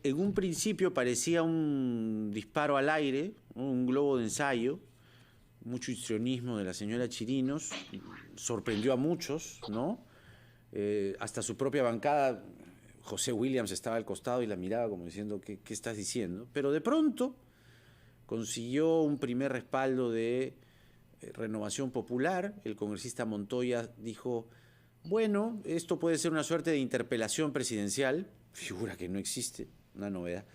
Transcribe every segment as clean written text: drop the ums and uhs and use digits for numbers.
En un principio parecía un disparo al aire, ¿no? Un globo de ensayo, mucho histrionismo de la señora Chirinos, sorprendió a muchos, ¿no? Hasta su propia bancada, José Williams estaba al costado y la miraba como diciendo, ¿qué estás diciendo? Pero de pronto consiguió un primer respaldo de Renovación Popular. El congresista Montoya dijo, bueno, esto puede ser una suerte de interpelación presidencial, figura que no existe, una novedad.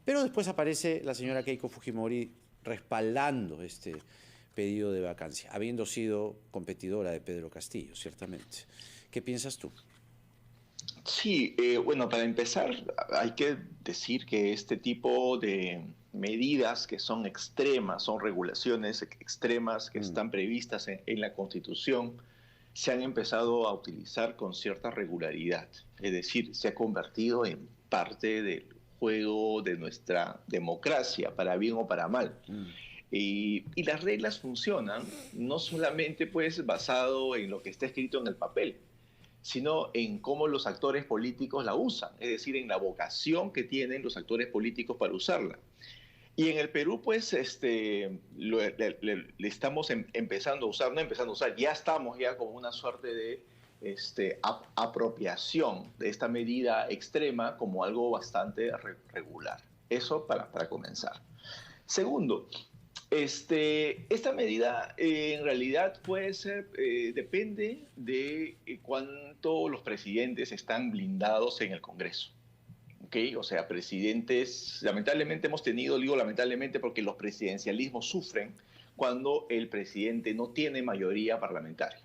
Pero después aparece la señora Keiko Fujimori respaldando este pedido de vacancia, habiendo sido competidora de Pedro Castillo, ciertamente. ¿Qué piensas tú? Sí, bueno, para empezar, hay que decir que este tipo de medidas que son extremas, son regulaciones extremas que están previstas en la Constitución, se han empezado a utilizar con cierta regularidad. Es decir, se ha convertido en parte del juego de nuestra democracia, para bien o para mal. Y las reglas funcionan no solamente pues basado en lo que está escrito en el papel, sino en cómo los actores políticos la usan, es decir, en la vocación que tienen los actores políticos para usarla. Y en el Perú, pues, le estamos empezando a usar, no empezando a usar, ya estamos ya como una suerte de apropiación de esta medida extrema como algo bastante regular. Eso para comenzar. Segundo, esta medida en realidad puede ser, depende de cuánto los presidentes están blindados en el Congreso. ¿Okay? O sea, presidentes, lamentablemente hemos tenido, digo lamentablemente porque los presidencialismos sufren cuando el presidente no tiene mayoría parlamentaria.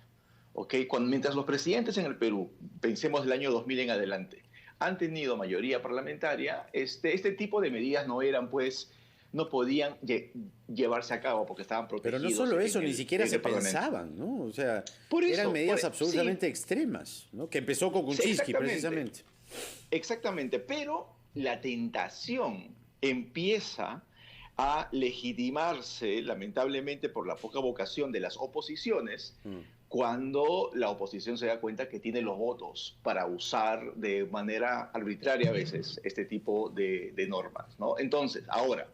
¿Okay? Mientras los presidentes en el Perú, pensemos del año 2000 en adelante, han tenido mayoría parlamentaria, este tipo de medidas no eran pues no podían llevarse a cabo porque estaban Pero no protegidos solo eso, ni siquiera en se el Parlamento. pensaban, ¿no? O sea, Por eran eso, medidas absolutamente sí, extremas, ¿no? Que empezó con sí, Kuczynski, precisamente. exactamente, pero la tentación empieza a legitimarse, lamentablemente, por la poca vocación de las oposiciones, cuando la oposición se da cuenta que tiene los votos para usar de manera arbitraria a veces este tipo de normas, ¿no? Entonces, ahora,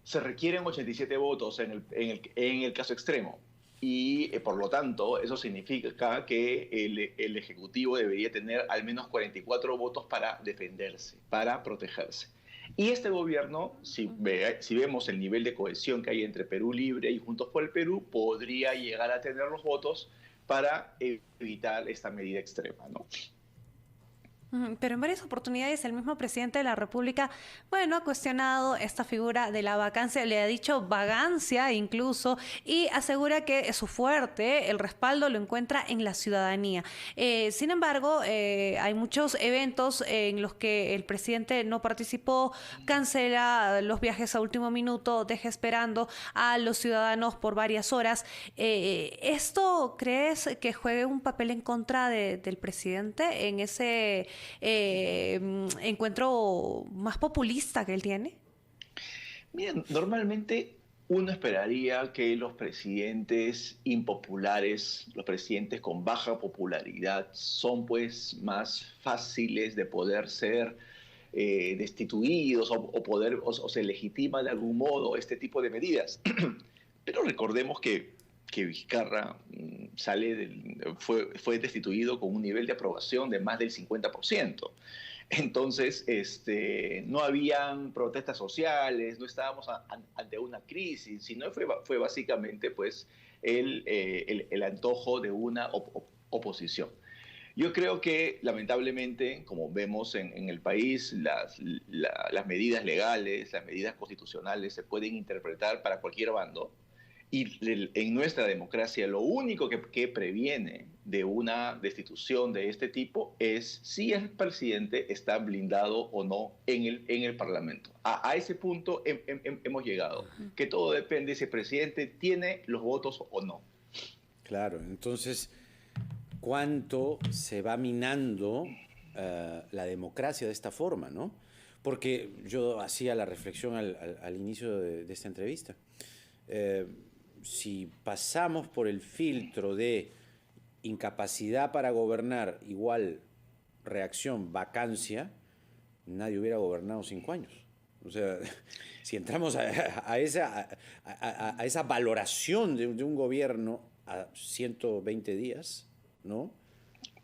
se requieren 87 votos en el caso extremo. Y por lo tanto, eso significa que el Ejecutivo debería tener al menos 44 votos para defenderse, para protegerse. Y este gobierno, si vemos el nivel de cohesión que hay entre Perú Libre y Juntos por el Perú, podría llegar a tener los votos para evitar esta medida extrema, ¿no? Pero en varias oportunidades el mismo presidente de la República, bueno, ha cuestionado esta figura de la vacancia, le ha dicho vagancia incluso, y asegura que su fuerte, el respaldo, lo encuentra en la ciudadanía. Sin embargo, hay muchos eventos en los que el presidente no participó, cancela los viajes a último minuto, deja esperando a los ciudadanos por varias horas. ¿Esto crees que juegue un papel en contra del presidente en ese encuentro más populista que él tiene? Bien, normalmente uno esperaría que los presidentes impopulares, los presidentes con baja popularidad, son pues más fáciles de poder ser destituidos o se legitima de algún modo este tipo de medidas. Pero recordemos que Vizcarra fue destituido con un nivel de aprobación de más del 50%. Entonces, no habían protestas sociales, no estábamos ante una crisis, sino fue básicamente pues, el antojo de una oposición. Yo creo que, lamentablemente, como vemos en el país, las medidas legales, las medidas constitucionales se pueden interpretar para cualquier bando. Y en nuestra democracia lo único que previene de una destitución de este tipo es si el presidente está blindado o no en el Parlamento. A ese punto hemos llegado, que todo depende si el presidente tiene los votos o no. Claro, entonces, ¿cuánto se va minando la democracia de esta forma, no? Porque yo hacía la reflexión al inicio de esta entrevista. Si pasamos por el filtro de incapacidad para gobernar igual reacción, vacancia, nadie hubiera gobernado 5 años. O sea, si entramos a esa valoración de un gobierno a 120 días, ¿no?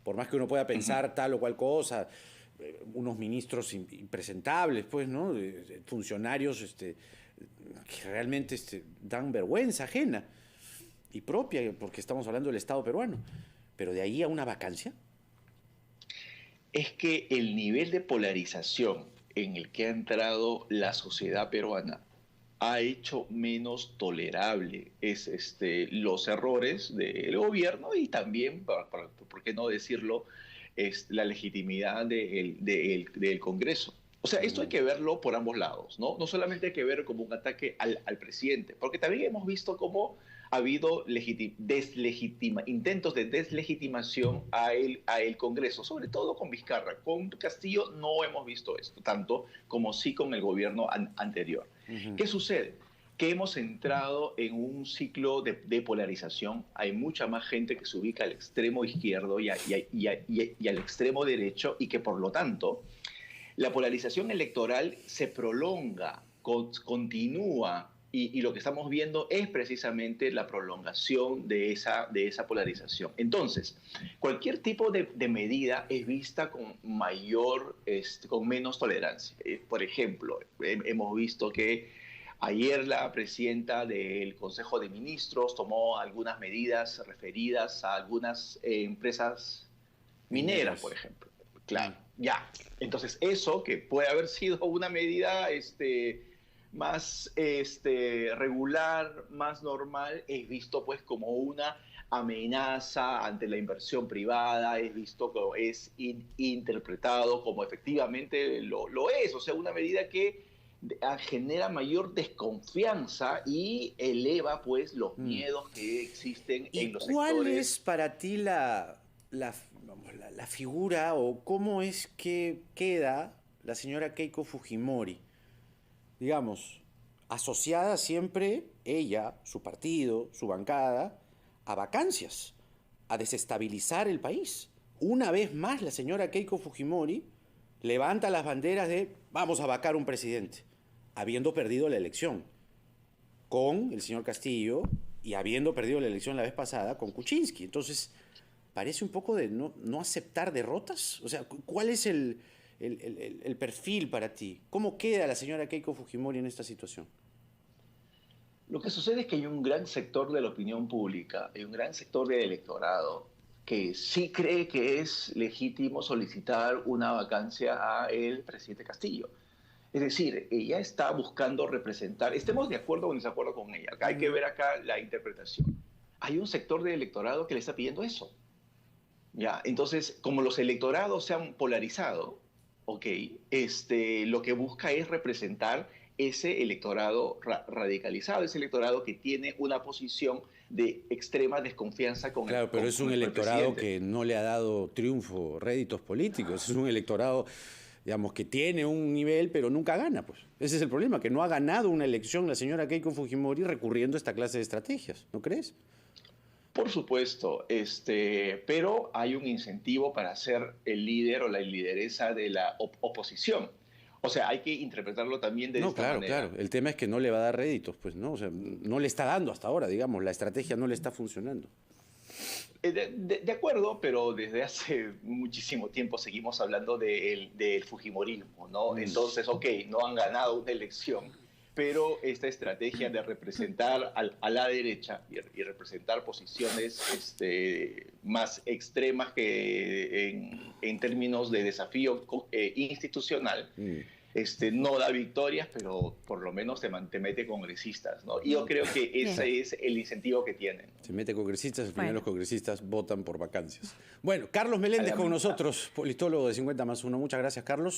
Por más que uno pueda pensar tal o cual cosa, unos ministros impresentables, pues, ¿no? Funcionarios que realmente dan vergüenza ajena y propia, porque estamos hablando del Estado peruano. Pero de ahí a una vacancia. Es que el nivel de polarización en el que ha entrado la sociedad peruana ha hecho menos tolerable los errores del gobierno y también, ¿por qué no decirlo?, la legitimidad del Congreso. O sea, esto hay que verlo por ambos lados, ¿no? No solamente hay que ver como un ataque al presidente, porque también hemos visto cómo ha habido intentos de deslegitimación a el Congreso, sobre todo con Vizcarra. Con Castillo no hemos visto esto, tanto como sí con el gobierno anterior. ¿Qué sucede? Que hemos entrado en un ciclo de polarización. Hay mucha más gente que se ubica al extremo izquierdo y al extremo derecho, y que por lo tanto la polarización electoral se prolonga, continúa, y lo que estamos viendo es precisamente la prolongación de esa polarización. Entonces, cualquier tipo de medida es vista con con menos tolerancia. Por ejemplo, hemos visto que ayer la presidenta del Consejo de Ministros tomó algunas medidas referidas a algunas empresas mineras, por ejemplo. Claro, ya. Entonces, eso que puede haber sido una medida más regular, más normal, es visto pues como una amenaza ante la inversión privada, es visto como es interpretado como efectivamente lo es. O sea, una medida que genera mayor desconfianza y eleva pues los miedos que existen en los sectores. ¿Cuál es para ti la figura o cómo es que queda la señora Keiko Fujimori? Digamos, asociada siempre ella, su partido, su bancada, a vacancias, a desestabilizar el país. Una vez más la señora Keiko Fujimori levanta las banderas de vamos a vacar un presidente, habiendo perdido la elección con el señor Castillo y habiendo perdido la elección la vez pasada con Kuczynski. Entonces, parece un poco de no aceptar derrotas. O sea, ¿cuál es el perfil para ti? ¿Cómo queda la señora Keiko Fujimori en esta situación? Lo que sucede es que hay un gran sector de la opinión pública, hay un gran sector del electorado que sí cree que es legítimo solicitar una vacancia al presidente Castillo. Es decir, ella está buscando representar, estemos de acuerdo o en desacuerdo con ella, hay que ver acá la interpretación. Hay un sector del electorado que le está pidiendo eso. ¿Ya? Entonces, como los electorados se han polarizado, lo que busca es representar ese electorado radicalizado, ese electorado que tiene una posición de extrema desconfianza con Claro, pero es un electorado que no le ha dado triunfo, réditos políticos. Es un electorado, digamos, que tiene un nivel, pero nunca gana, pues. Ese es el problema, que no ha ganado una elección la señora Keiko Fujimori recurriendo a esta clase de estrategias, ¿no crees? Por supuesto, pero hay un incentivo para ser el líder o la lideresa de la oposición. O sea, hay que interpretarlo también de esta manera. Claro. El tema es que no le va a dar réditos, pues, ¿no? O sea, no le está dando hasta ahora, digamos, la estrategia no le está funcionando. De acuerdo, pero desde hace muchísimo tiempo seguimos hablando del fujimorismo, ¿no? Entonces, no han ganado una elección, pero esta estrategia de representar a la derecha y representar posiciones más extremas que en términos de desafío institucional, no da victorias, pero por lo menos te mete congresistas, ¿no? Y yo creo que ese es el incentivo que tienen. Se mete congresistas, al final los congresistas votan por vacancias. Bueno, Carlos Meléndez con nosotros, politólogo de 50+1. Muchas gracias, Carlos.